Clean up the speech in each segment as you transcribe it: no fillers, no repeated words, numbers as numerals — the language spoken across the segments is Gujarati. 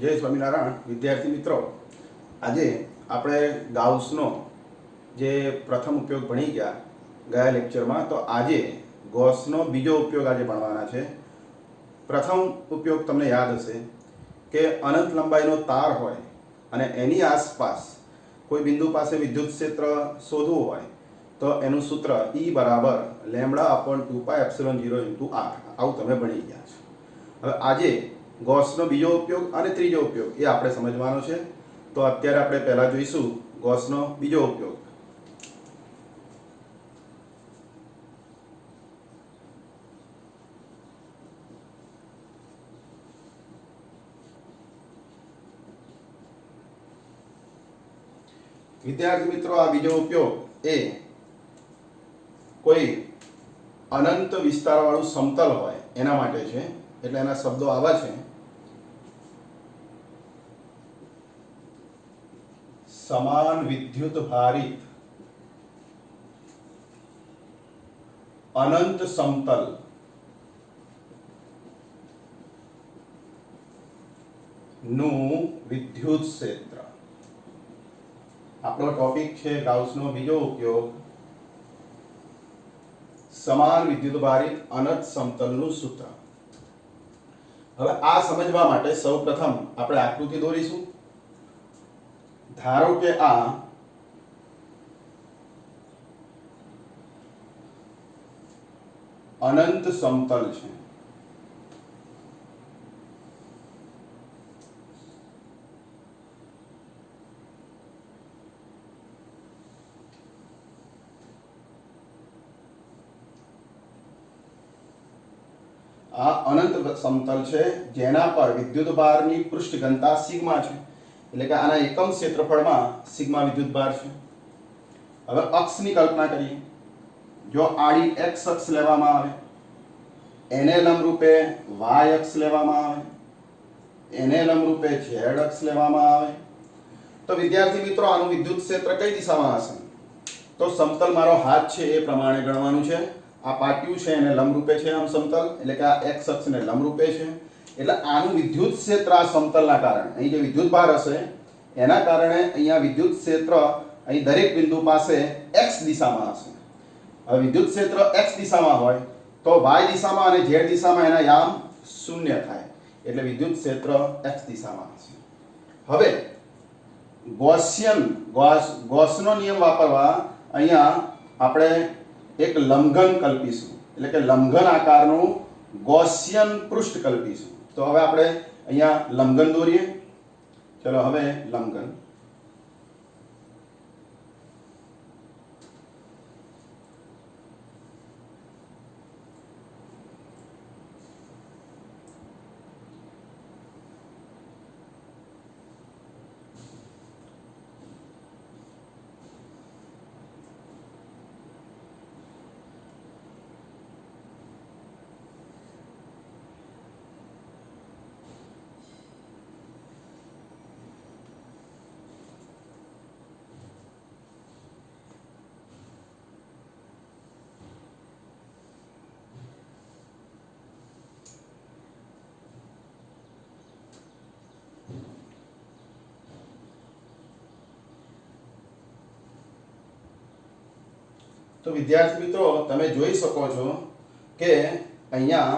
જય સ્વામિનારાયણ વિદ્યાર્થી મિત્રો, આજે આપણે ગાઉસનો જે પ્રથમ ઉપયોગ ભણી ગયા લેક્ચરમાં, તો આજે ગૌસનો બીજો ઉપયોગ આજે ભણવાના છે. પ્રથમ ઉપયોગ તમને યાદ હશે કે અનંત લંબાઈનો તાર હોય અને એની આસપાસ કોઈ બિંદુ પાસે વિદ્યુત ક્ષેત્ર શોધવું હોય તો એનું સૂત્ર E બરાબર λ/2πε0 × r. આવું તમે ભણી ગયા છો. હવે આજે ગૌસનો બીજો ઉપયોગ અને ત્રીજો ઉપયોગ એ આપણે સમજવાનો છે. તો અત્યારે આપણે પહેલા જોઈશું ગૌસનો બીજો ઉપયોગ. વિદ્યાર્થી મિત્રો, આ બીજો ઉપયોગ એ કોઈ અનંત વિસ્તારવાળું સમતલ હોય એના માટે છે. એટલે એના શબ્દો આવા છે: સમાન વિદ્યુત ભારિત અનંત સમતલ નું વિદ્યુત ક્ષેત્ર. આપણો ટોપિક છે ગાઉસનો બીજો ઉપયોગ, સમાન વિદ્યુત ભારિત અનંત સમતલનું સૂત્ર. હવે આ સમજવા માટે સૌપ્રથમ આપણે આકૃતિ દોરીશું. ધારો કે આ અનંત સમતલ છે. આ અનંત સમતલ છે જેના પર વિદ્યુત ભારની પૃષ્ઠ ઘનતા સિગ્મા છે. એટલે કે આના એકમ ક્ષેત્રફળમાં સિગ્મા વિદ્યુત ભાર છે. હવે અક્ષની કલ્પના કરીએ. જો આડી x અક્ષ લેવામાં આવે, એને લંબરૂપે y અક્ષ લેવામાં આવે, એને લંબરૂપે z અક્ષ લેવામાં આવે, તો વિદ્યાર્થી મિત્રો આનું વિદ્યુત ક્ષેત્ર કઈ દિશામાં હશે? તો સમતલ મારો હાથ છે એ પ્રમાણે ગણવાનું છે. આ પાટિયું છે એને લંબરૂપે છે આમ સમતલ, એટલે કે આ x અક્ષને લંબરૂપે છે. એટલે આનું વિદ્યુત ક્ષેત્ર આ સમતલના કારણે, અહીં જે વિદ્યુત ભાર હશે એના કારણે અહીંયા વિદ્યુત ક્ષેત્ર અહીં દરેક બિંદુ પાસે x દિશામાં હશે. હવે વિદ્યુત ક્ષેત્ર x દિશામાં હોય તો y દિશામાં અને z દિશામાં એના યામ શૂન્ય થાય. એટલે વિદ્યુત ક્ષેત્ર x દિશામાં હશે. હવે ગૌસનો નિયમ વાપરવા અહીંયા આપણે એક લંબઘન કલ્પીશું, એટલે કે લંબઘન આકારનું ગૌસિયન પૃષ્ઠ કલ્પીશું. તો હવે આપણે અહીંયા લંબઘન દોરીએ. ચલો હવે લંબઘન. તો વિદ્યાર્થી મિત્રો, તમે જોઈ શકો છો કે અહીંયા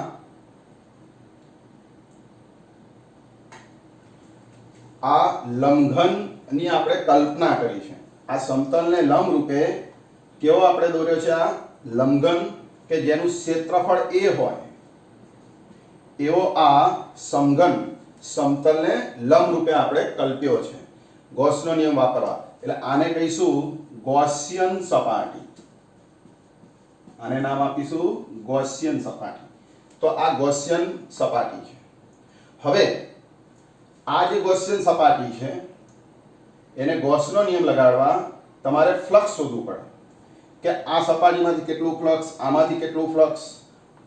આ લંબઘનની આપણે કલ્પના કરી છે. આ સમતલને લંબ રૂપે કેવો આપણે દોર્યો છે? આ લંબઘન કે જેનું ક્ષેત્રફળ a હોય એવો આ સમઘન સમતલને લંબ રૂપે આપણે કલ્પ્યો છે ગૌસનો નિયમ વાપરવા. એટલે આને કહીશું ગૌસિયન સપાટી. આને નામ આપીશું ગૌસિયન સપાટી. તો આ ગૌસિયન સપાટી છે. હવે આ જે ગૌસિયન સપાટી છે એને ગૌસનો નિયમ લગાડવા તમારે ફ્લક્સ શોધવું પડે કે આ સપાટીમાંથી કેટલું ફ્લક્સ, આમાંથી કેટલું ફ્લક્સ,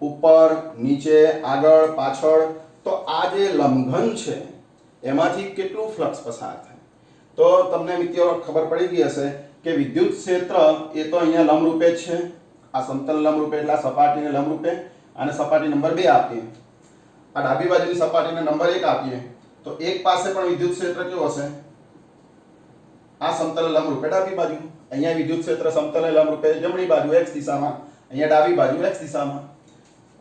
ઉપર, નીચે, આગળ, પાછળ. તો આ જે લંબઘન છે એમાંથી કેટલું ફ્લક્સ પસાર થાય. તો તમને મિત્રો ખબર પડી ગઈ હશે કે વિદ્યુત ક્ષેત્ર એ તો અહીંયા લંબરૂપે જ છે. આ સમતલ લંબરૂપે એટલે આ સપાટીને લંબરૂપે, અને સપાટી નંબર 2 આપીએ. આ ડાબી બાજુની સપાટીને નંબર 1 આપીએ તો એક પાસે પણ વિદ્યુત ક્ષેત્ર કેવું હશે? આ સમતલ લંબ રૂપે ડાબી બાજુ. અહીંયા વિદ્યુત ક્ષેત્ર સમતલ લંબ રૂપે જમણી બાજુ x દિશામાં, અહીંયા ડાબી બાજુ x દિશામાં.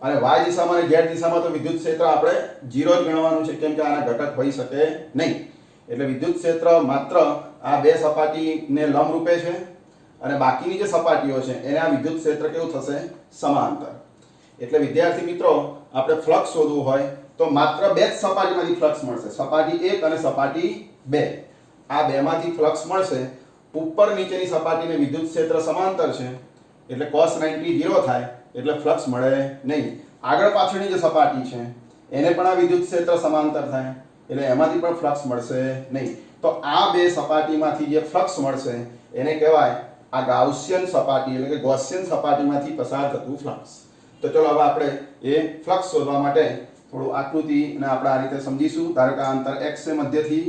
અને y દિશામાં અને z દિશામાં તો વિદ્યુત ક્ષેત્ર આપણે 0 જ ગણવાનું છે, કેમ કે આના ઘટક હોઈ શકે નહીં. એટલે વિદ્યુત ક્ષેત્ર માત્ર આ બે સપાટીને લંબ રૂપે છે અને બાકીની જે સપાટીઓ છે એને આ વિદ્યુત ક્ષેત્ર કેવું થશે? સમાંતર. એટલે વિદ્યાર્થી મિત્રો આપણે ફ્લક્સ શોધવું હોય તો માત્ર બે જ સપાટીમાંથી ફ્લક્સ મળશે, સપાટી 1 અને સપાટી 2. આ બેમાંથી ફ્લક્સ મળશે. ઉપર નીચેની સપાટીને વિદ્યુત ક્ષેત્ર સમાંતર છે એટલે cos 90 0 થાય એટલે ફ્લક્સ મળે નહીં. આગળ પાછળની જે સપાટી છે એને પણ આ વિદ્યુત ક્ષેત્ર સમાંતર થાય એટલે એમાંથી પણ ફ્લક્સ મળશે નહીં. તો આ બે સપાટીમાંથી જે ફ્લક્સ મળશે એને કહેવાય આ ગાઉસિયન સપાટી એટલે કે ગૌસિયન સપાટીમાંથી પસાર થતું ફ્લક્સ. તો ચલો હવે આપણે એ ફ્લક્સ શોધવા માટે થોડું આકૃતિ અને આપણે આ રીતે સમજીશું. ધારો કે આ અંતર x છે મધ્યથી,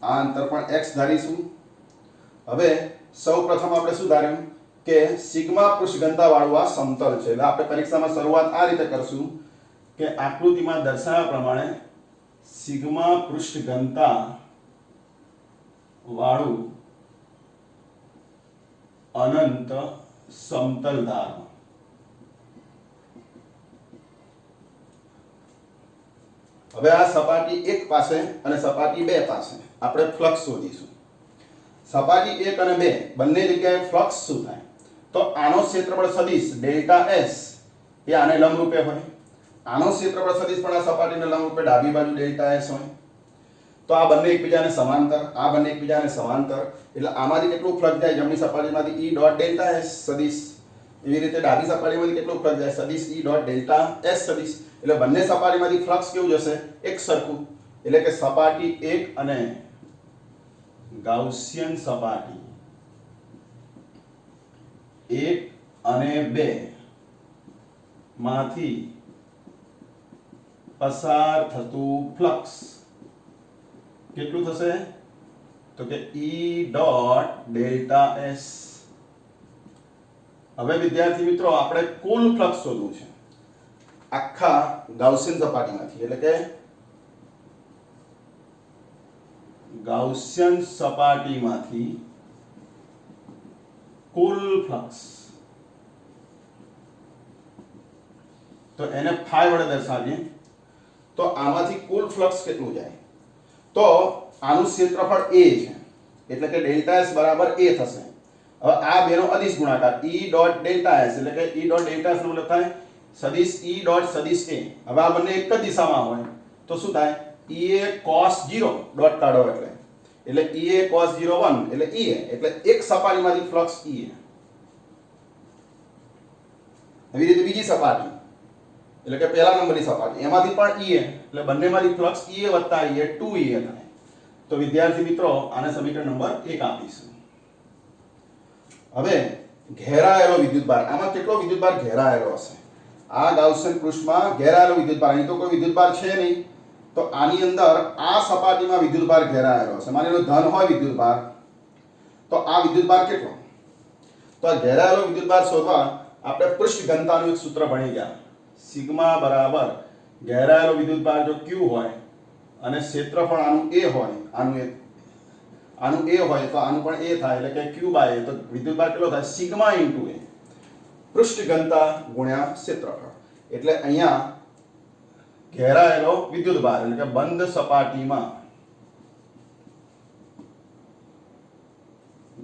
આ અંતર પણ x ધારીશું. હવે સૌપ્રથમ આપણે શું ધાર્યું કે સિગ્મા પૃષ્ઠઘનતા વાળું આ સમતલ છે. એટલે આપણે પરીક્ષામાં શરૂઆત આ રીતે કરશું કે આકૃતિમાં દર્શાવ્યા પ્રમાણે સિગ્મા પૃષ્ઠઘનતા વાળું અનંત સમતલ ધારો. હવે આ સપાટી 1 પાસે અને સપાટી 2 પાસે આપણે ફ્લક્સ શોધીશું. સપાટી 1 અને 2 બંને જગ્યાએ ફ્લક્સ શું થાય? તો આનો ક્ષેત્રફળ સદિશ ડેલ્ટા s એ આને લંબરૂપે હોય. આનો ક્ષેત્રફળ સદિશ પણ આ સપાટીને લંબરૂપે ડાબી બાજુ ડેલ્ટા s હોય. તો આ બંને એકબીજાને સમાંતર, આ બંને એકબીજાને સમાંતર. એટલે આમાંથી કેટલું ફ્લક્સ જાય? જમણી સપાટીમાંથી E ડોટ ડેલ્ટા s સદિશ. એવી રીતે ડાબી સપાટીમાંથી કેટલું ફ્લક્સ જાય? સદિશ E ડોટ ડેલ્ટા s સદિશ. એટલે બંને સપાટીમાંથી ફ્લક્સ કેવું જશે? એક સરખું. એટલે કે સપાટી 1 અને ગાઉસિયન સપાટી 1 અને 2 માંથી પસાર થતું ફ્લક્સ કેટલું થશે? તો કે E ડોટ ડેલ્ટા s. હવે વિદ્યાર્થી મિત્રો આપણે કુલ ફ્લક્સ શોધવું છે આખા ગાઉસિયન સપાટીમાંથી. એટલે કે ગાઉસિયન સપાટીમાંથી કુલ ફ્લક્સ. તો એને phi વડે દર્શાવીએ તો આમાંથી કુલ ફ્લક્સ કેટલું જાય? તો આનું ક્ષેત્રફળ a છે એટલે કે ડેલ્ટા s બરાબર a થશે. હવે આ બેનો અદિશ ગુણાકાર E ડોટ ડેલ્ટા s એટલે કે E ડોટ ડેલ્ટા s નો મતલબ થાય સદિશ E ડોટ સદિશ a. હવે આ બંને એક જ દિશામાં હોય તો શું થાય? Ea cos 0 ડોટ કાઢો એટલે Ea cos 0 1 એટલે Ea એટલે એક સપાટીમાંથી ફ્લક્સ Ea. એવી રીતે બીજી સપાટી એટલે કે પહેલા નંબરની સપાટી એમાંથી પણ Ea એટલે બંનેમાંથી ફ્લક્સ Ea વત્તા Ea 2Ea થાય. તો વિદ્યાર્થી મિત્રો આને સમીકરણ નંબર 1 આપીશું. હવે ઘેરાયેલો વિદ્યુતભાર, આમાં કેટલો વિદ્યુતભાર ઘેરાયેલો હશે? આ ગાઉસિયન પૃષ્ઠમાં ઘેરાયેલો વિદ્યુતભાર, અહીં તો કોઈ વિદ્યુતભાર છે નહીં, તો આની અંદર આ સપાટીમાં વિદ્યુતભાર ઘેરાયેલો હશે. માની લો ધન હોય વિદ્યુતભાર, તો આ વિદ્યુતભાર કેટલો? તો આ ઘેરાયેલો વિદ્યુતભાર શોધવા આપણે પૃષ્ઠ ઘનતાનું એક સૂત્ર ભણી ગયા. સિગ્મા બરાબર ઘેરાયેલો વિદ્યુતભાર જો q હોય અને ક્ષેત્રફળ આનું a હોય, આનું a હોય તો આનું પણ a થાય એટલે કે q બાય a. તો વિદ્યુતભાર કેટલો થાય? Sigma into a. પૃષ્ઠ ઘનતા ગુણ્યા ક્ષેત્રફળ. એટલે અહીંયા ઘેરાયેલો વિદ્યુતભાર એટલે કે બંધ સપાટીમાં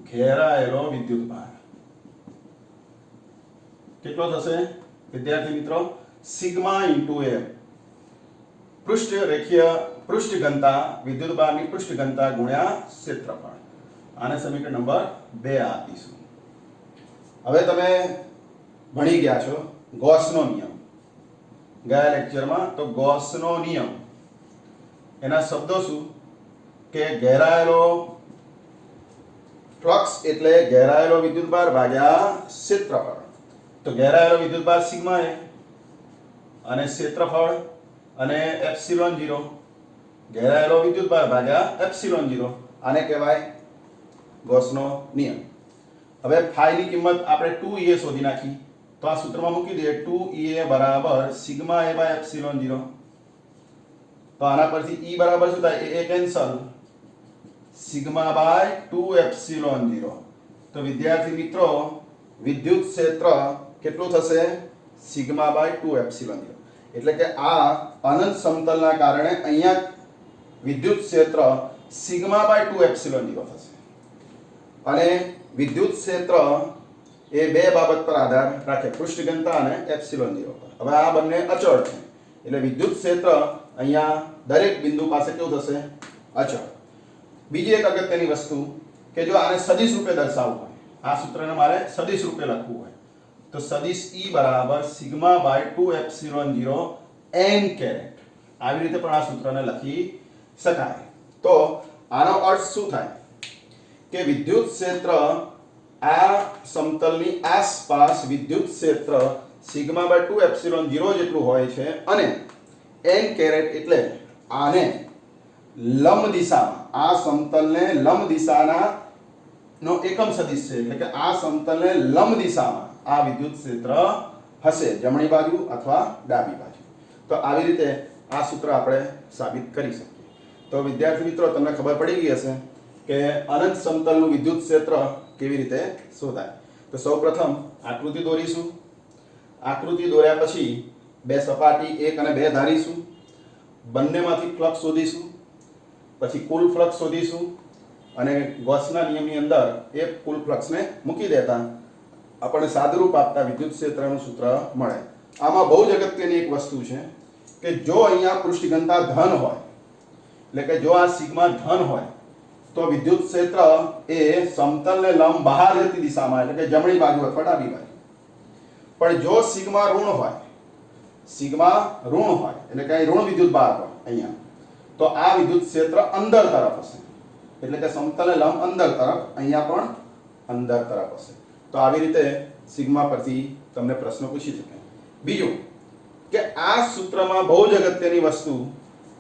ઘેરાયેલો વિદ્યુતભાર કેટલો થશે વિદ્યાર્થી મિત્રો? Sigma into a. પૃષ્ઠ ઘનતા વિદ્યુતભારની પૃષ્ઠ ઘનતા ગુણ્યા ક્ષેત્રફળ. આને સમીકરણ નંબર 2 આપીશું. હવે તમે ભણી ગયા છો ગૌસનો નિયમ ગયા લેક્ચરમાં. તો ગૌસનો નિયમ એના શબ્દો શું કે ઘેરાયેલો ફ્લક્સ એટલે ઘેરાયેલો વિદ્યુતભાર ભાગ્યા ક્ષેત્રફળ. તો ઘેરાયેલો વિદ્યુતભાર સિગ્મા a અને ક્ષેત્રફળ અને એપ્સિલોન 0. ઘેરાયેલો વિદ્યુતભાર ભાગ્યા એપ્સિલોન 0. આને કહેવાય ગૌસનો નિયમ. હવે phi ની કિંમત આપણે 2Ea શોધી નાખી તો આ સૂત્રમાં મૂકી દઈએ. 2Ea બરાબર સિગ્મા a બાય એપ્સિલોન 0. તો આના પરથી E બરાબર શું થાય? એ કેન્સલ, સિગ્મા બાય 2 એપ્સિલોન 0. તો વિદ્યાર્થી મિત્રો વિદ્યુત ક્ષેત્ર કેટલું થશે? Sigma by 2 epsilon 0. એટલે કે આ અનંત સમતલના કારણે અહીંયા વિદ્યુત ક્ષેત્ર સિગ્મા બાય 2 એપ્સિલોન 0 થશે. અને વિદ્યુત ક્ષેત્ર એ બે બાબત પર આધાર રાખે, પૃષ્ઠ ઘનતા અને એપ્સિલોન 0 પર. હવે આ બંને અચળ છે એટલે વિદ્યુત ક્ષેત્ર અહીંયા દરેક બિંદુ પાસે કેવું થશે? અચળ. બીજી એક અગત્યની વસ્તુ કે જો આને સદિશ રૂપે દર્શાવવું હોય, આ સૂત્રને મારે સદિશ રૂપે લખવું હોય તો સદિશ E બરાબર sigma by 2 epsilon 0 n caret, આવી રીતે પણ આ સૂત્રને લખી શકાય. તો આનો અર્થ શું થાય કે વિદ્યુત ક્ષેત્ર આ સમતલની આસપાસ વિદ્યુત ક્ષેત્ર સિગ્મા બાય 2 એપ્સિલોન 0 જેટલું હોય છે અને n કેરેટ એટલે આને લંબ દિશામાં, આ સમતલને લંબ દિશાના નો એકમ સદિશ છે એટલે કે આ સમતલને લંબ દિશામાં આ વિદ્યુત ક્ષેત્ર હશે, જમણી બાજુ અથવા ડાબી બાજુ. તો આવી રીતે આ સૂત્ર આપણે સાબિત કરી શકીએ. તો વિદ્યાર્થી મિત્રો તમને ખબર પડી ગઈ હશે કે અનંત સમતલનું વિદ્યુત ક્ષેત્ર કેવી રીતે શોધાય. તો સૌપ્રથમ આકૃતિ દોરીશું. આકૃતિ દોર્યા પછી બે સપાટી 1 અને 2 ધારીશું, બંનેમાંથી ફ્લક્સ શોધીશું, પછી કુલ ફ્લક્સ શોધીશું અને ગૌસના નિયમની અંદર એ કુલ ફ્લક્સને મૂકી દેતા આપણને સાદુરૂપ આપતા વિદ્યુત ક્ષેત્રનું સૂત્ર મળે. આમાં બહુ જ અગત્યની એક વસ્તુ છે કે જો અહીંયા પૃષ્ઠ ઘનતા ધન હોય એટલે કે જો આ સિગ્મા ધન હોય તો વિદ્યુત ક્ષેત્ર એ સમતલને લંબ બહાર જતી દિશામાં એટલે કે જમણી બાજુ અથવા ડાબી બાજુ. પણ જો સિગ્મા ઋણ હોય, સિગ્મા ઋણ હોય એટલે કે અહીં ઋણ વિદ્યુત ભાર હોય અહીંયા, તો આ વિદ્યુત ક્ષેત્ર અંદર તરફ હશે એટલે કે સમતલને લંબ અંદર તરફ, અહીંયા પણ અંદર તરફ હશે. તો આવી રીતે સિગ્મા પરથી તમને પ્રશ્ન પૂછી શકાય. બીજું કે આ સૂત્રમાં બહુ જ અગત્યની વસ્તુ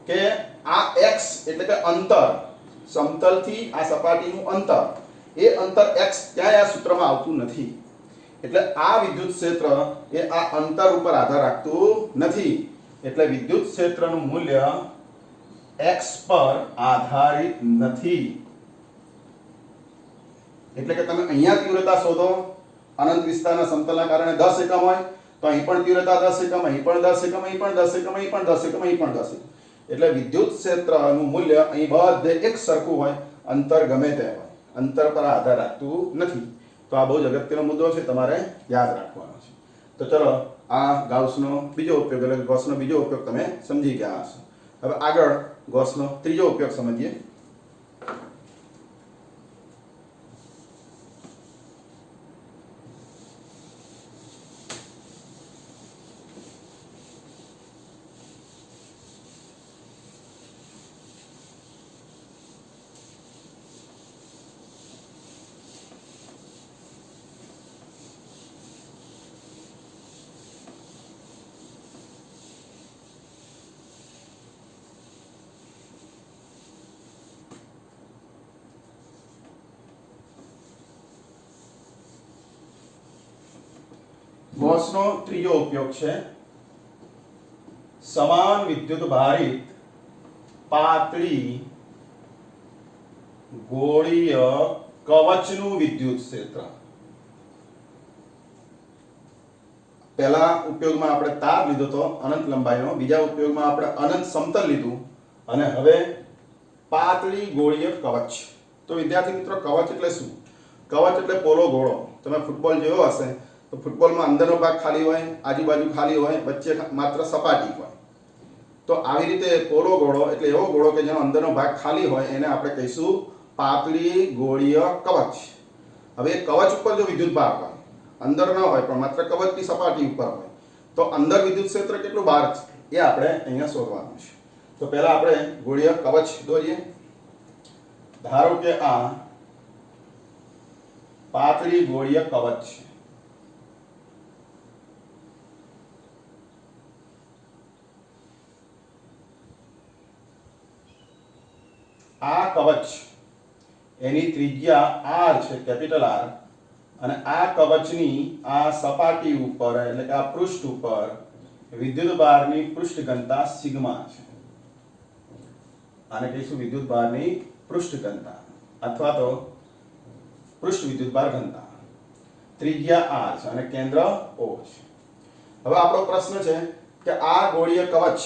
કે આ x એટલે કે અંતર, સમતલથી આ સપાટીનું અંતર, એ અંતર x ક્યાંય આ સૂત્રમાં આવતું નથી. એટલે આ વિદ્યુત ક્ષેત્ર એ આ અંતર ઉપર આધાર રાખતું નથી. એટલે વિદ્યુત ક્ષેત્રનું મૂલ્ય x પર આધારિત નથી. એટલે કે તમે અહીંયા તીવ્રતા શોધો, અનંત વિસ્તારના સમતલના કારણે 10 એકમ હોય તો અહીં પણ તીવ્રતા 10 એકમ, અહીં પણ 10 એકમ, અહીં પણ 10 એકમ, અહીં પણ 10 એકમ, અહીં પણ 10 એકમ. એટલે વિદ્યુત ક્ષેત્રનું મૂલ્ય અહીં બધે એક સરખું હોય, અંતર ગમે તે હોય, અંતર પર આધાર રાખતું નથી. તો આ બહુ જ અગત્યનો મુદ્દો છે, તમારે યાદ રાખવાનો છે. તો ચલો આ ગાઉસનો બીજો ઉપયોગ એટલે ગૌસનો બીજો ઉપયોગ તમે સમજી ગયા હશો. હવે આગળ ગૌસનો ત્રીજો ઉપયોગ સમજીએ. ગૌસનો ત્રીજો ઉપયોગ છે સમાન વિદ્યુત ભારિત પાતળી ગોળીય કવચનું વિદ્યુત ક્ષેત્ર. પહેલા ઉપયોગમાં આપણે તાર લીધો તો અનંત લંબાઈનો, બીજા ઉપયોગમાં આપણે અનંત સમતલ લીધું અને હવે પાતળી ગોળીય કવચ. તો વિદ્યાર્થી મિત્રો કવચ એટલે શું? કવચ એટલે પોલો ગોળો. તમે ફૂટબોલ જોયો હશે તો ફૂટબોલમાં અંદરનો ભાગ ખાલી હોય, આજુબાજુ ખાલી હોય, વચ્ચે માત્ર સપાટી હોય. તો આવી રીતે પોલો ગોળો એટલે એવો ગોળો કે જેનો અંદરનો ભાગ ખાલી હોય એને આપણે કહીશું પાતળી ગોળીય કવચ. હવે એ કવચ ઉપર જો વિદ્યુત ભાર હોય, અંદર ન હોય પણ માત્ર કવચની સપાટી ઉપર હોય, તો અંદર વિદ્યુત ક્ષેત્ર કેટલું બહાર છે એ આપણે અહીંયા શોધવાનું છે. તો પહેલા આપણે ગોળીય કવચ દોરીએ. ધારો કે આ પાતળી ગોળીય કવચ છે. આ કવચ એની ત્રિજ્યા r છે, કેપિટલ R, અને આ કવચની આ સપાટી ઉપર એટલે કે આ પૃષ્ઠ ઉપર વિદ્યુત ભારની પૃષ્ઠ ઘનતા સિગ્મા છે. આને કહીશું વિદ્યુત ભારની પૃષ્ઠ ઘનતા અથવા તો પૃષ્ઠ વિદ્યુત ભાર ઘનતા. ત્રિજ્યા r છે અને કેન્દ્ર O છે. હવે આપણો પ્રશ્ન છે કે આ ગોળીય કવચ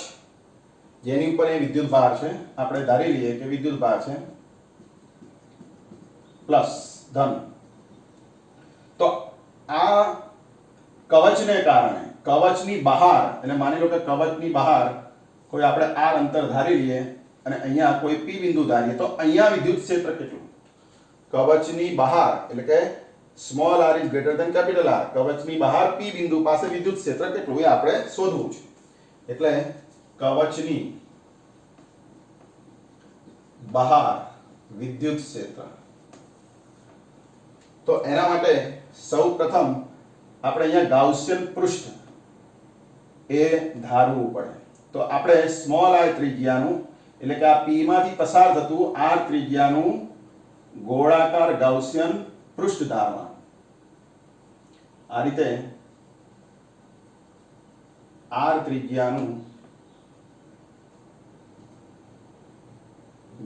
જેની ઉપર એ વિદ્યુત ભાર છે, આપણે ધારી લઈએ કે વિદ્યુત ભાર છે પ્લસ ધન. તો આ કવચને કારણે કવચની બહાર, એટલે માની લો કે કવચની બહાર કોઈ આપણે r અંતર ધારી લઈએ અને અહીંયા કોઈ p બિંદુ ધારીએ, તો અહીંયા વિદ્યુત ક્ષેત્ર કેટલું? કવચની બહાર એટલે કે small r is greater than capital R, કવચની બહાર p બિંદુ પાસે વિદ્યુત ક્ષેત્ર કેટલું એ આપણે શોધવું છે. એટલે કવચની બહાર વિદ્યુત ક્ષેત્ર, તો એના માટે સૌપ્રથમ આપણે અહીંયા ગાઉસિયન પૃષ્ઠ એ ધારવું પડે. તો આપણે સ્મોલ r ત્રિજ્યાનું એટલે કે આ p માંથી પસાર થતું r ત્રિજ્યાનું ગોળાકાર ગાઉસિયન પૃષ્ઠ ધારવાનું. આ રીતે r ત્રિજ્યાનું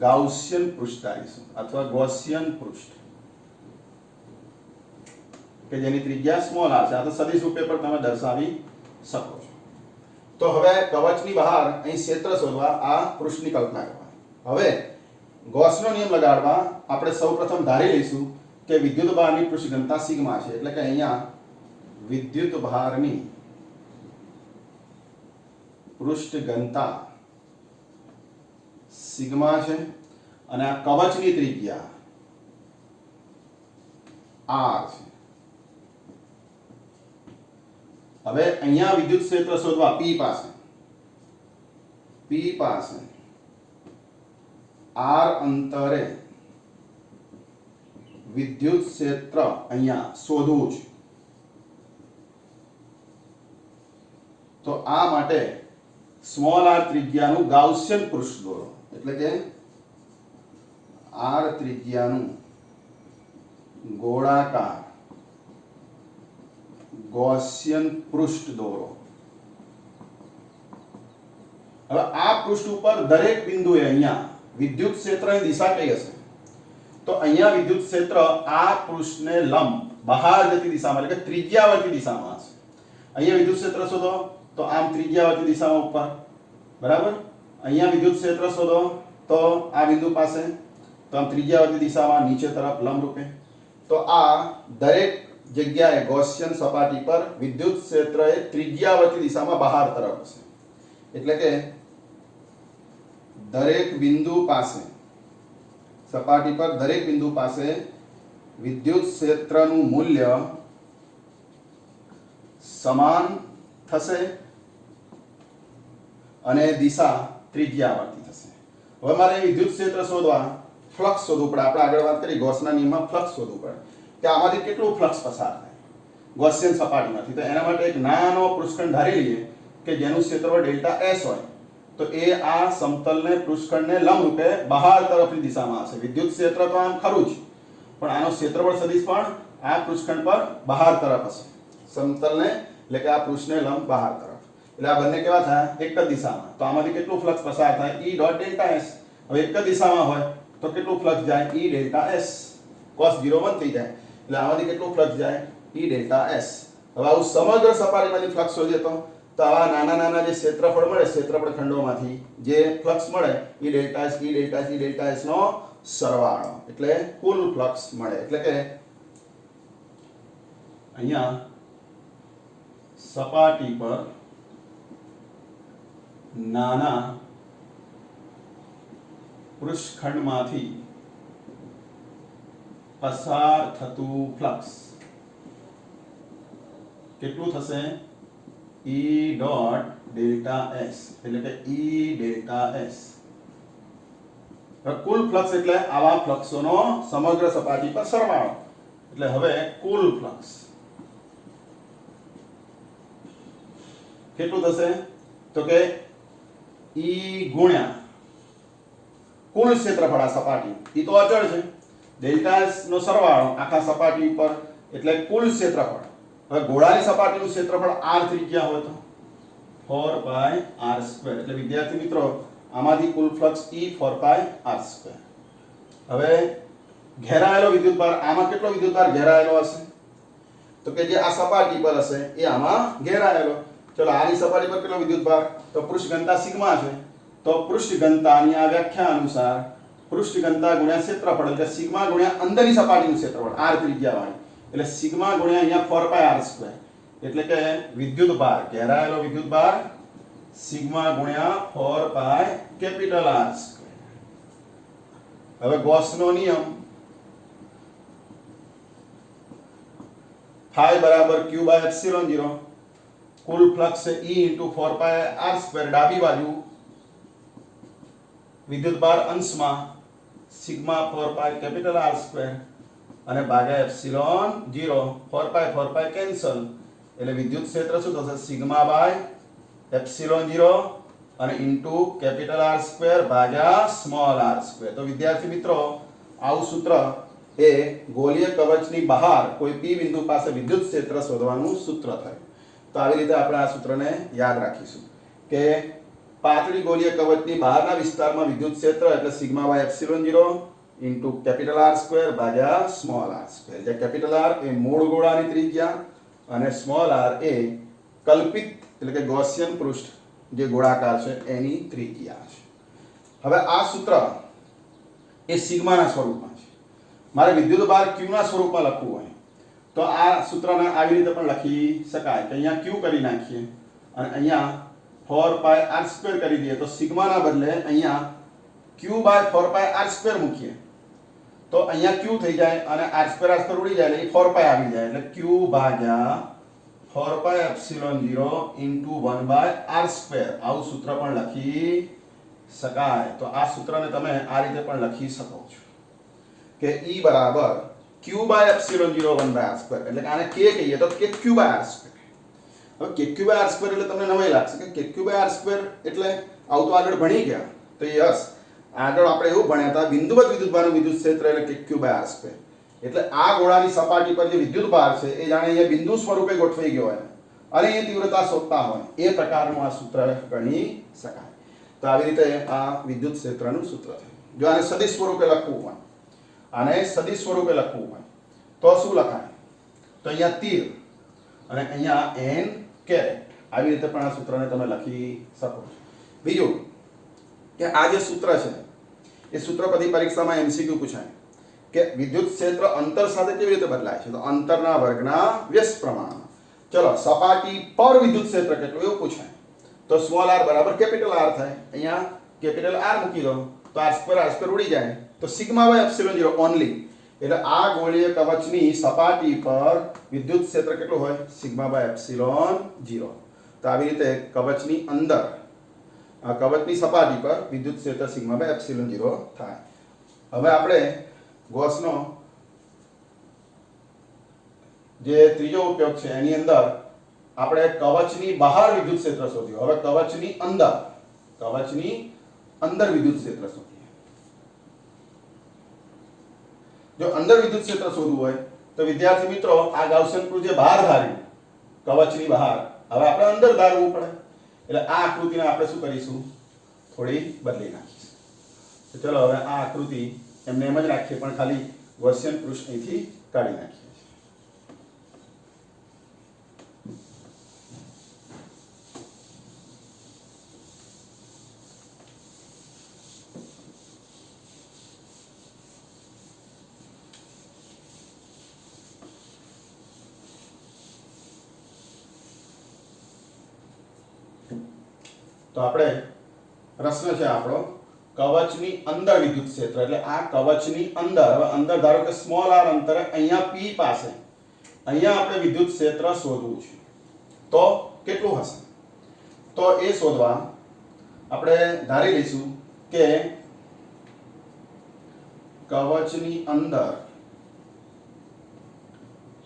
ગાઉસિયન પૃષ્ઠ ધારીશું અથવા ગૌસિયન પૃષ્ઠ કે જેની ત્રિજ્યા સ્મોલ r છે. આ તો સદિશ રૂપે પણ તમે દર્શાવી શકો છો. તો હવે કવચની બહાર અહીં ક્ષેત્ર શોધવા આ પૃષ્ઠની કલ્પના કરવાની. હવે ગૌસનો નિયમ લગાડવા આપણે સૌપ્રથમ ધારી લઈશું કે વિદ્યુત ભારની પૃષ્ઠ ઘનતા સિગ્મા છે. એટલે કે અહીંયા વિદ્યુત ભારની પૃષ્ઠ ઘનતા સિગ્મા છે અને આ કવચની ત્રિજ્યા r છે. હવે અહીંયા વિદ્યુત ક્ષેત્ર શોધવા p પાસે r અંતરે વિદ્યુત ક્ષેત્ર અહીંયા શોધવું છે. તો આ માટે સ્મોલ r ત્રિજ્યાનું ગાઉસિયન પૃષ્ઠ દોરો. એટલે કે r ત્રિજ્યાનું ગોળાકાર ગૌસિયન પૃષ્ઠ દોરો. હવે આ પૃષ્ઠ ઉપર દરેક બિંદુએ અહીંયા વિદ્યુત ક્ષેત્રની દિશા કઈ હશે? તો અહીંયા વિદ્યુત ક્ષેત્ર આ પૃષ્ઠને લંબ બહાર જતી દિશામાં એટલે કે ત્રિજ્યાવર્તી દિશામાં હશે. અહીંયા વિદ્યુત ક્ષેત્ર શોધો તો આમ ત્રિજ્યાવર્તી દિશામાં ઉપર, બરાબર. અહીંયા વિદ્યુત ક્ષેત્ર શોધો તો આ બિંદુ પાસે, તો આમ ત્રિજ્યાવર્તી દિશામાં નીચે તરફ લંબ રૂપે. તો આ દરેક જગ્યાએ ગૌસિયન સપાટી પર વિદ્યુત ક્ષેત્ર એ ત્રિજ્યાવર્તી દિશામાં બહાર તરફ હશે. એટલે કે દરેક બિંદુ પાસે, સપાટી પર દરેક બિંદુ પાસે વિદ્યુત ક્ષેત્રનું મૂલ્ય સમાન થશે અને દિશા ત્રિજ્યાવર્તી થશે. હવે મારે વિદ્યુત ક્ષેત્ર શોધવા ફ્લક્સ શોધવું પડે. આપણે આગળ વાત કરી ગૌસના નિયમમાં ફ્લક્સ શોધવું પડે કે આમાંથી કેટલું ફ્લક્સ પસાર થાય ગૌસિયન સપાટીમાંથી. તો એના માટે એક નાનો પૃષ્ઠખંડ ધારી લઈએ કે જેનું ક્ષેત્રફળ ડેલ્ટા S હોય. તો એ આ સમતલને પૃષ્ઠખંડને લંબરૂપે બહાર તરફની દિશામાં હશે. વિદ્યુત ક્ષેત્ર તો આમ ખરું જ, પણ આનો ક્ષેત્રફળ સદિશ પણ આ પૃષ્ઠખંડ પર બહાર તરફ હશે. સમતલને એટલે કે આ પૃષ્ઠને લંબ બહાર તરફ, એટલે આ બંને કેવા થાય? એક જ દિશામાં. તો આમાંથી કેટલું ફ્લક્સ પસાર થાય? E dot delta S. હવે એક જ દિશામાં હોય તો કેટલું ફ્લક્સ જાય? E delta S. cos 0 1 થઈ જાય એટલે આમાંથી કેટલું ફ્લક્સ જાય? E delta S. હવે આવું સમગ્ર સપાટીમાંથી ફ્લક્સ શોધીએ તો આવા નાના નાના જે ક્ષેત્રફળ મળે, ક્ષેત્રફળ ખંડોમાંથી જે ફ્લક્સ મળે E delta S, E delta S, E delta S નો સરવાળો એટલે કુલ ફ્લક્સ મળે. એટલે કે અહીંયા સપાટી પર નાના પૃષ્ઠખંડમાંથી પસાર થતું ફ્લક્સ કેટલું થશે? E dot delta S. એટલે કે E ડેલ્ટા S. કુલ ફ્લક્સ એટલે આવા ફ્લક્સોનો સમગ્ર સપાટી પર સરવાળો. એટલે હવે કુલ ફ્લક્સ કેટલું થશે? તો કે E ગુણ્યા કુલ ક્ષેત્રફળ આ સપાટી, E તો અચળ છે, ડેલ્ટા S નો સરવાળો આખા સપાટી ઉપર એટલે કુલ ક્ષેત્રફળ. હવે ગોળાની સપાટીનું ક્ષેત્રફળ r ત્રિજ્યા હોય તો 4 પાઈ r સ્ક્વેર. એટલે વિદ્યાર્થી મિત્રો આમાંથી કુલ ફ્લક્સ E4πr². હવે ઘેરાયેલો વિદ્યુતભાર, આમાં કેટલો વિદ્યુતભાર ઘેરાયેલો હશે? તો કે જે આ સપાટી પર હશે એ આમાં ઘેરાયેલો. ચલો આની સપાટી પર કેટલો વિદ્યુતભાર? તો પૃષ્ઠ ઘનતા સિગ્મા છે. તો પૃષ્ઠ ઘનતાની આ વ્યાખ્યા અનુસાર પૃષ્ઠ ઘનતા ગુણ્યા ક્ષેત્રફળ એટલે સિગ્મા ગુણ્યા અંદરની સપાટીનું ક્ષેત્રફળ r ત્રિજ્યા વાળી એટલે સિગ્મા ગુણ્યા અહીંયા 4πr². એટલે કે વિદ્યુતભાર, ઘેરાયેલો વિદ્યુતભાર સિગ્મા ગુણ્યા 4πR². હવે ગૌસનો નિયમ phi બરાબર q/ε0 કુલ ફ્લક્સ છે E * 4πr². ડાબી બાજુ વિદ્યુતભાર અંશમાં સિગ્મા 4πR² અને ભાગ્યા એપ્સિલોન 0 4π કેન્સલ એટલે વિદ્યુત ક્ષેત્ર શું થશે? સિગ્મા બાય એપ્સિલોન 0 અને ઇન્ટુ R² ભાગ્યા r². તો વિદ્યાર્થી મિત્રો આવું સૂત્ર એ ગોળીય કવચની બહાર કોઈ P બિંદુ પાસે વિદ્યુત ક્ષેત્ર શોધવાનું સૂત્ર થાય. તો આવી રીતે આપણે આ સૂત્રને યાદ રાખીશું કે પાતળી ગોળીય કવચની બહારના વિસ્તારમાં વિદ્યુત ક્ષેત્ર એટલે sigma by epsilon 0 into R² ભાગ્યા r². જે R એ મૂળ ગોળાની ત્રિજ્યા અને r એ કલ્પિત એટલે કે ગૌસિયન પૃષ્ઠ જે ગોળાકાર છે એની ત્રિજ્યા છે. હવે આ સૂત્ર એ સિગ્માના સ્વરૂપમાં છે. મારે વિદ્યુતભાર q ના સ્વરૂપમાં લખવું હોય તો આ સૂત્રને આવી રીતે પણ લખી શકાય કે અહીંયા q કરી નાખીએ અને અહીંયા 4πr² કરી દઈએ તો સિગ્માના બદલે અહીંયા q/4πr² મૂકીએ તો અહીંયા q થઈ જાય અને r² ઉડી જાય એટલે 4π આવી જાય એટલે q ભાગ્યા 4πε0 ઇન્ટુ 1/r². આવું સૂત્ર પણ લખી શકાય. તો આ સૂત્રને તમે આ રીતે પણ લખી શકો છો કે E બરાબર q/ε0 1/r². એટલે કે આને k કહીએ તો કે q/r². હવે kq/r² એટલે તમને નવાઈ લાગશે કે kq/r² એટલે આવું તો આગળ ભણી ગયા. તો યસ, આગળ આપણે એવું ભણ્યા હતા બિંદુવત વિદ્યુતભારનું વિદ્યુત ક્ષેત્ર એટલે kq/r². એટલે આ ગોળાની સપાટી પર જે વિદ્યુતભાર છે એ જાણે અહીંયા બિંદુ સ્વરૂપે ગોઠવાઈ ગયો હોય અને એ તીવ્રતા શોધતા હોય એ પ્રકારનું આ સૂત્ર ગણી શકાય. તો આવી રીતે આ વિદ્યુત ક્ષેત્રનું સૂત્ર છે. જો આને સદિશ સ્વરૂપે લખવું હોય, આને સદિશ સ્વરૂપે લખવું હોય તો શું લખાય? તો અહીંયા તીર અને અહીંયા n કેરેટ. આવી રીતે પણ આ સૂત્રને તમે લખી શકો છો. બીજું કે આ જે સૂત્ર છે એ સૂત્ર પછી પરીક્ષામાં MCQ પૂછાય કે વિદ્યુત ક્ષેત્ર અંતર સાથે કેવી રીતે બદલાય છે? તો અંતરના વર્ગના વ્યસ્ત પ્રમાણમાં. ચલો સપાટી પર વિદ્યુત ક્ષેત્ર કેટલું એવું પૂછાય તો r બરાબર R થાય. અહીંયા R મૂકી દો તો r² ઉડી જાય તો સિગ્મા બાય એપ્સિલોન 0 ઓન્લી. એટલે આ ગોળીય કવચની સપાટી પર વિદ્યુત ક્ષેત્ર કેટલું હોય? Sigma by epsilon 0. તો આવી રીતે કવચની અંદર આ કવચની સપાટી પર વિદ્યુત ક્ષેત્ર સિગ્મા બાય એપ્સિલોન 0 થાય. હવે આપણે ગૌસનો જે ત્રીજો ઉપયોગ છે એની અંદર આપણે કવચની બહાર વિદ્યુત ક્ષેત્ર શોધ્યું. હવે કવચની અંદર વિદ્યુત ક્ષેત્ર શોધીએ. જો અંદર વિદ્યુત ક્ષેત્ર શોધવું હોય તો વિદ્યાર્થી મિત્રો આ ગાઉસિયન પૃષ્ઠ જે બહાર ધાર્યું કવચની બહાર, હવે આપણે અંદર ધારવું પડે. એટલે આ આકૃતિને આપણે શું કરીશું? થોડી બદલી નાખીશું. તો ચલો હવે આ આકૃતિ એમને એમ જ રાખીએ પણ ખાલી ગૌસિયન પૃષ્ઠ અહીંથી કાઢી નાખીએ. તો આપણે પ્રશ્ન છે આપણો કવચની અંદર વિદ્યુત ક્ષેત્ર એટલે આ કવચની અંદર. હવે અંદર ધારો કે r અંતરે અહીંયા P પાસે અહીંયા આપણે વિદ્યુત ક્ષેત્ર શોધવું છે તો કેટલું હશે? તો એ શોધવા આપણે ધારી લઈશું કે કવચની અંદર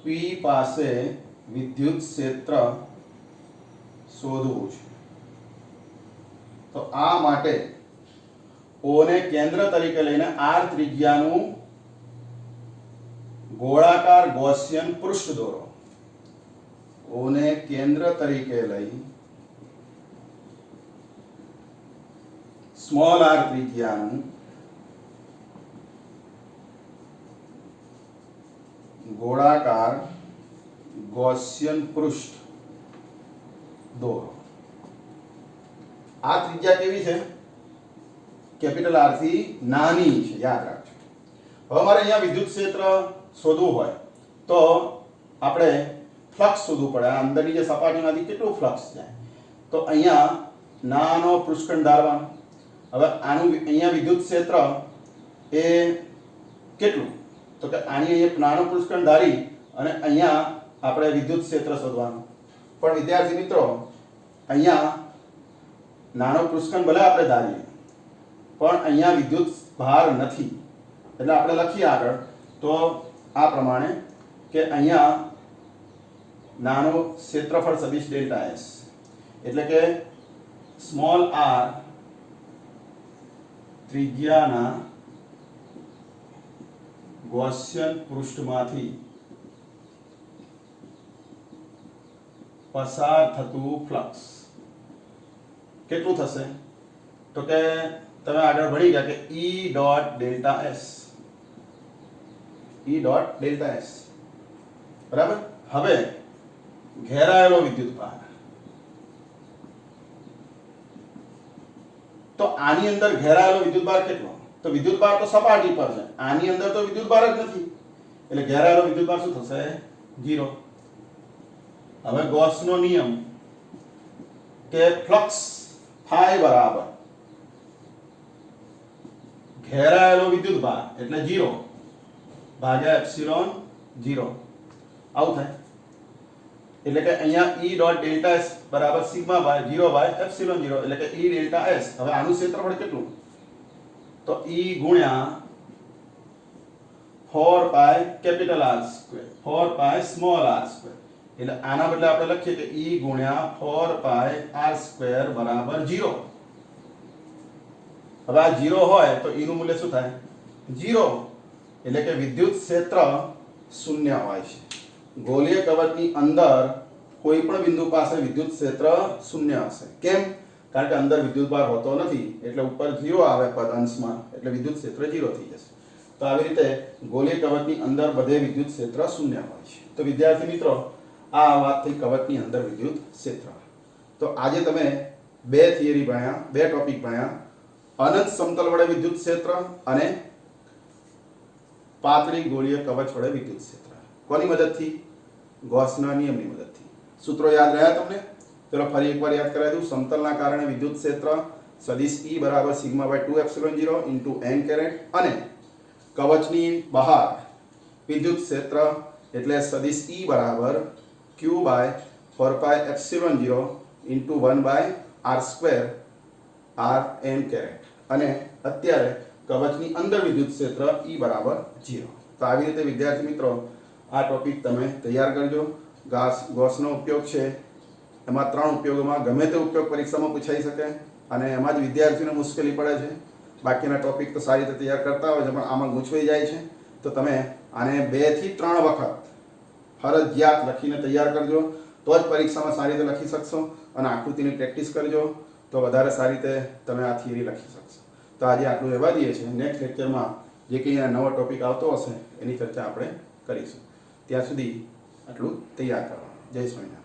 P પાસે વિદ્યુત ક્ષેત્ર શોધવું છે. તો આ માટે O ને કેન્દ્ર તરીકે લઈને r ત્રિજ્યાનું ગોળાકાર ગૌસિયન પૃષ્ઠ દોરો. O ને કેન્દ્ર તરીકે લઈ સ્મોલ આર ત્રિજ્યાનું ગોળાકાર ગૌસિયન પૃષ્ઠ દોરો. આ ત્રિજ્યા કેવી છે? કેપિટલ આર થી નાની છે, યાદ રાખજો. હવે મારે અહીંયા વિદ્યુત ક્ષેત્ર શોધવું હોય તો આપણે ફ્લક્સ શોધવું પડે. આ અંદરની જે સપાટીમાંથી કેટલું ફ્લક્સ જાય, તો અહીંયા નાનો પૃષ્ઠખંડ ધારવાનો. હવે આનું અહીંયા વિદ્યુત ક્ષેત્ર એ કેટલું, તો કે આની અહીંયા નાનો પૃષ્ઠખંડ ધારી અને અહીંયા આપણે વિદ્યુત ક્ષેત્ર શોધવાનું. પણ વિદ્યાર્થી મિત્રો, અહીંયા નાનો પૃષ્ઠખંડ ભલે આપણે ધારીએ પણ અહીંયા વિદ્યુત ભાર નથી, એટલે આપણે લખીએ આગળ તો આ પ્રમાણે કે અહીંયા નાનો ક્ષેત્રફળ સદિશ ડેલ્ટા એસ, એટલે કે સ્મોલ આર ત્રિજ્યાના ગૌસિયન પૃષ્ઠમાંથી પસાર થતું ફ્લક્સ કેટલું થશે, તો કે તમે આગળ ભણી ગયા કે E dot delta S, E dot delta S, બરાબર. હવે ઘેરાયેલો વિદ્યુત ભાર, તો આની અંદર ઘેરાયેલો વિદ્યુત ભાર કેટલો, તો વિદ્યુત ભાર તો સપાટી પર છે, આની અંદર તો વિદ્યુત ભાર જ નથી, એટલે ઘેરાયેલો વિદ્યુત ભાર શું થશે? 0. હવે ગૌસનો નિયમ કે ફ્લક્સ ફાઈ બરાબર ઘેરાયેલો વિદ્યુત ભાર એટલે 0 ભાગ્યા એપ્સિલોન 0 આવું થાય. એટલે કે અહીંયા E ડોટ ડેલ્ટા S બરાબર સિગ્મા બાય 0 બાય એપ્સિલોન 0, એટલે કે E ડેલ્ટા S. હવે આનું ક્ષેત્રફળ કેટલું, તો E ગુણ્યા 4 પાઈ કેપિટલ R સ્ક્વેર 4 પાઈ સ્મોલ r સ્ક્વેર, એટલે આના બદલે આપણે લખીએ કે E ગુણ્યા 4 પાઈ r સ્ક્વેર બરાબર 0. હવે આ 0 હોય તો E નું મૂલ્ય શું થાય? 0. એટલે કે વિદ્યુત ક્ષેત્ર શૂન્ય હોય છે. ગોળીય કવચની અંદર કોઈ પણ બિંદુ પાસે વિદ્યુત ક્ષેત્ર શૂન્ય હશે. કેમ? કારણ કે અંદર વિદ્યુત ભાર હોતો નથી, એટલે ઉપર 0 આવે પદ અંશમાં, એટલે વિદ્યુત ક્ષેત્ર 0 થઈ જશે. તો આવી રીતે ગોળીય કવચની અંદર બધે વિદ્યુત ક્ષેત્ર શૂન્ય હોય છે. તો વિદ્યાર્થી મિત્રો, આ વાત થઈ કવચની અંદર વિદ્યુત ક્ષેત્ર. તો આજે તમે બે થિયરી ભણ્યા, બે ટોપિક ભણ્યા, અનંત સમતલ વડે વિદ્યુત ક્ષેત્ર અને પાતળી ગોળીય કવચ વડે વિદ્યુત ક્ષેત્ર. કોની મદદથી? ગૌસના નિયમની મદદથી. સૂત્રો યાદ રહ્યા તમને? ચલો ફરી એકવાર યાદ કરાવી દઉં. સમતલના કારણે વિદ્યુત ક્ષેત્ર સદિશ E બરાબર sigma by 2 epsilon 0 into n caret, અને કવચની બહાર વિદ્યુત ક્ષેત્ર એટલે સદિશ E બરાબર q by 4 pi epsilon 0 into 1 by r square r n caret, અને અત્યારે કવચની અંદર વિદ્યુત ક્ષેત્ર E બરાબર 0. તો આવી રીતે વિદ્યાર્થી મિત્રો આ ટોપિક તમે તૈયાર કરજો. ગૌસનો ઉપયોગ છે, એમાં 3 ઉપયોગોમાં ગમે તે ઉપયોગ પરીક્ષામાં પૂછાઈ શકે, અને એમાં જ વિદ્યાર્થીઓને મુશ્કેલી પડે છે. બાકીના ટોપિક તો સારી રીતે તૈયાર કરતા હોય છે, પણ આમાં ગૂંચવાઈ જાય છે. તો તમે આને 2 થી 3 વખત ફરજિયાત લખીને તૈયાર કરજો, તો જ પરીક્ષામાં સારી રીતે લખી શકશો. અને આકૃતિની પ્રેક્ટિસ કરજો તો વધારે સારી રીતે તમે આ થિયરી લખી શકશો. તો આજે આટલું રહેવા દઈએ છીએ. નેક્સ્ટ લેક્ચરમાં જે કંઈ નવો ટોપિક આવતો હશે એની ચર્ચા આપણે કરીશું. ત્યાં સુધી આટલું તૈયાર કરવાનું. જય સ્વામિનારાયણ.